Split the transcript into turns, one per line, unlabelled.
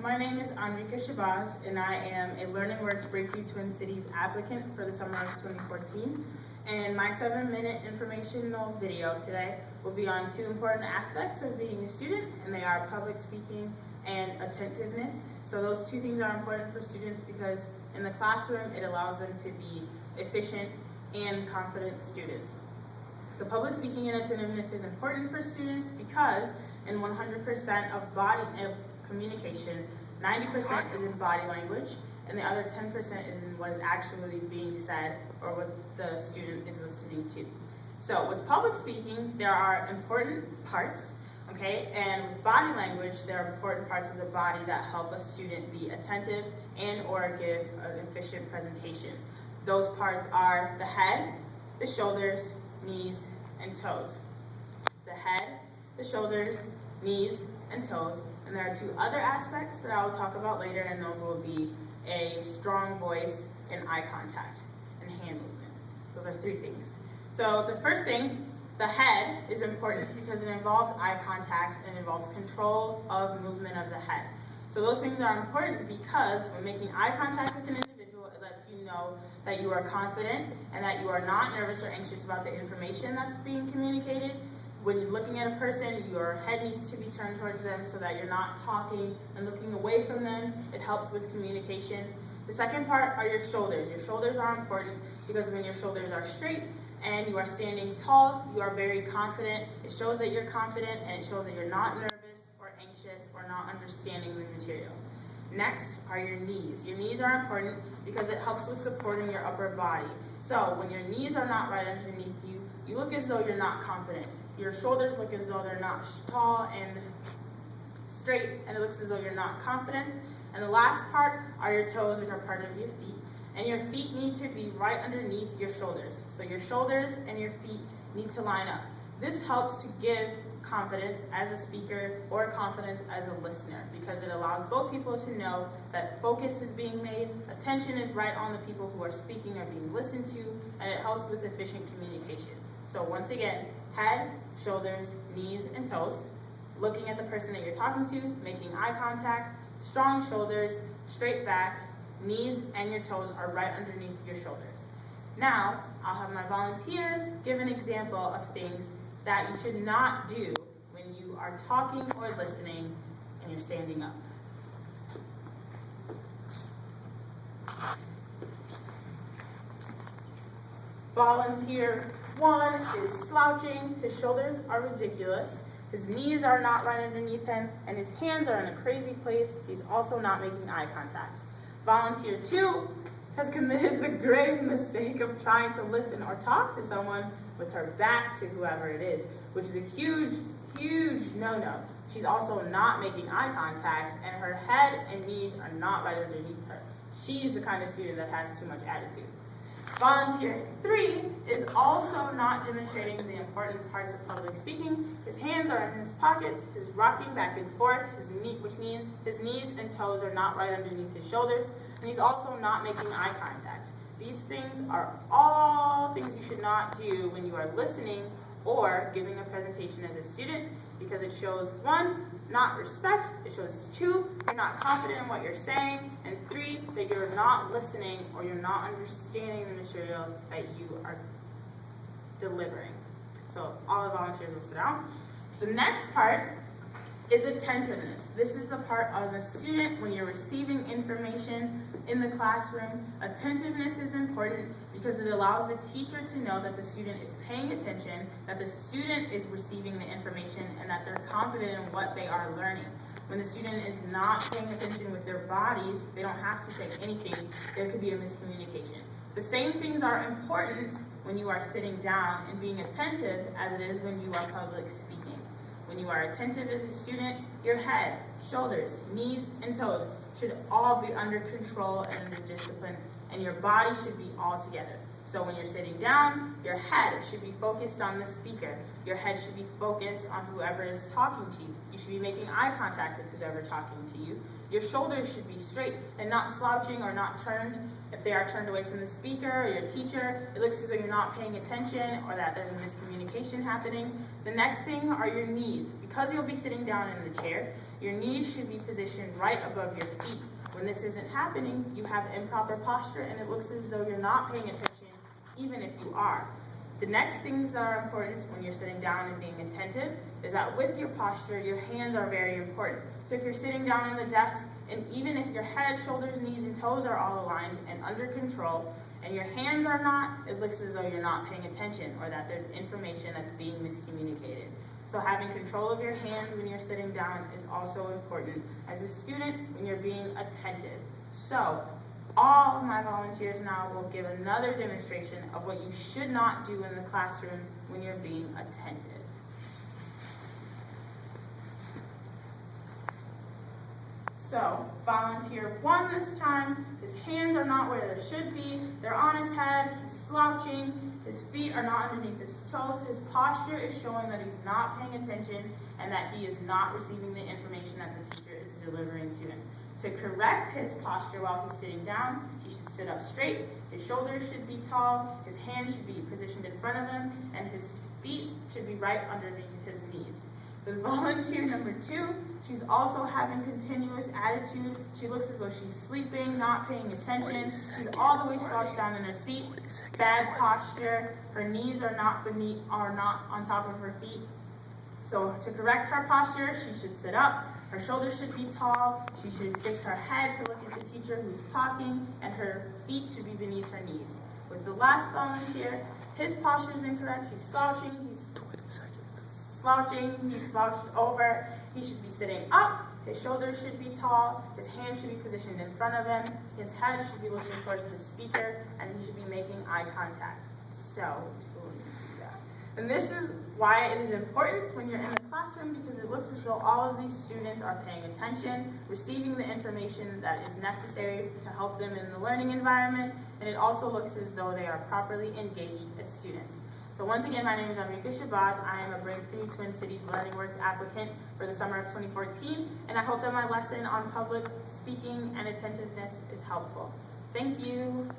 my name is Anrika Shabazz, and I am a Learning Works Breakthrough Twin Cities applicant for the summer of 2014. And my 7-minute informational video today will be on two important aspects of being a student, and they are public speaking and attentiveness. So those two things are important for students because in the classroom, it allows them to be efficient and confident students. So public speaking and attentiveness is important for students because in 100% of communication, 90% is in body language, and the other 10% is in what is actually being said or what the student is listening to. So with public speaking, there are important parts, okay? And with body language, there are important parts of the body that help a student be attentive and or give an efficient presentation. Those parts are the head, the shoulders, knees, and toes. The head, the shoulders, knees, and toes. And there are two other aspects that I will talk about later, and those will be a strong voice and eye contact and hand movements. Those are three things. So the first thing, the head, is important because it involves eye contact and involves control of movement of the head. So those things are important because when making eye contact with an individual, it lets you know that you are confident and that you are not nervous or anxious about the information that's being communicated. When you're looking at a person, your head needs to be turned towards them so that you're not talking and looking away from them. It helps with communication. The second part are your shoulders. Your shoulders are important because when your shoulders are straight and you are standing tall, you are very confident. It shows that you're confident and it shows that you're not nervous or anxious or not understanding the material. Next are your knees. Your knees are important because it helps with supporting your upper body. So when your knees are not right underneath you, you look as though you're not confident. Your shoulders look as though they're not tall and straight, and it looks as though you're not confident. And the last part are your toes, which are part of your feet. And your feet need to be right underneath your shoulders. So your shoulders and your feet need to line up. This helps to give confidence as a speaker or confidence as a listener because it allows both people to know that focus is being made, attention is right on the people who are speaking or being listened to, and it helps with efficient communication. So once again, head, shoulders, knees, and toes, looking at the person that you're talking to, making eye contact, strong shoulders, straight back, knees and your toes are right underneath your shoulders. Now, I'll have my volunteers give an example of things that you should not do when you are talking or listening and you're standing up. Volunteer 1 is slouching, his shoulders are ridiculous, his knees are not right underneath him, and his hands are in a crazy place. He's also not making eye contact. Volunteer 2 has committed the grave mistake of trying to listen or talk to someone with her back to whoever it is, which is a huge, huge no-no. She's also not making eye contact, and her head and knees are not right underneath her. She's the kind of student that has too much attitude. Volunteer 3 is also not demonstrating the important parts of public speaking. His hands are in his pockets, he's rocking back and forth, which means his knees and toes are not right underneath his shoulders, and he's also not making eye contact. These things are all things you should not do when you are listening or giving a presentation as a student because it shows 1, not respect, it shows 2, you're not confident in what you're saying, and 3, that you're not listening or you're not understanding the material that you are delivering. So all the volunteers will sit down. The next part is attentiveness. This is the part of the student when you're receiving information in the classroom. Attentiveness is important because it allows the teacher to know that the student is paying attention, that the student is receiving the information, and that they're confident in what they are learning. When the student is not paying attention with their bodies, they don't have to say anything. There could be a miscommunication. The same things are important when you are sitting down and being attentive as it is when you are public speaking. When you are attentive as a student, your head, shoulders, knees, and toes should all be under control and under discipline, and your body should be all together. So when you're sitting down, your head should be focused on the speaker. Your head should be focused on whoever is talking to you. You should be making eye contact with who's ever talking to you. Your shoulders should be straight and not slouching or not turned. If they are turned away from the speaker or your teacher, it looks as though you're not paying attention or that there's a miscommunication happening. The next thing are your knees. Because you'll be sitting down in the chair, your knees should be positioned right above your feet. When this isn't happening, you have improper posture and it looks as though you're not paying attention, even if you are. The next things that are important when you're sitting down and being attentive is that with your posture, your hands are very important. So if you're sitting down in the desk, and even if your head, shoulders, knees, and toes are all aligned and under control, and your hands are not, it looks as though you're not paying attention or that there's information that's being miscommunicated. So having control of your hands when you're sitting down is also important as a student when you're being attentive. So all of my volunteers now will give another demonstration of what you should not do in the classroom when you're being attentive. So, volunteer 1 this time, his hands are not where they should be, they're on his head, he's slouching, his feet are not underneath his toes, his posture is showing that he's not paying attention and that he is not receiving the information that the teacher is delivering to him. To correct his posture while he's sitting down, he should sit up straight, his shoulders should be tall, his hands should be positioned in front of him, and his feet should be right underneath his knees. With volunteer number 2, she's also having continuous attitude. She looks as though she's sleeping, not paying attention. She's all the way slouched down in her seat. Bad posture. Her knees are not on top of her feet. So to correct her posture, she should sit up. Her shoulders should be tall. She should fix her head to look at the teacher who's talking, and her feet should be beneath her knees. With the last volunteer, his posture is incorrect. He's slouching. He's slouched over, he should be sitting up, his shoulders should be tall, his hands should be positioned in front of him, his head should be looking towards the speaker, and he should be making eye contact. So, and this is why it is important when you're in the classroom, because it looks as though all of these students are paying attention, receiving the information that is necessary to help them in the learning environment, and it also looks as though they are properly engaged as students. So once again, my name is Amrika Shabazz. I am a Breakthrough Twin Cities Learning Works applicant for the summer of 2014, and I hope that my lesson on public speaking and attentiveness is helpful. Thank you.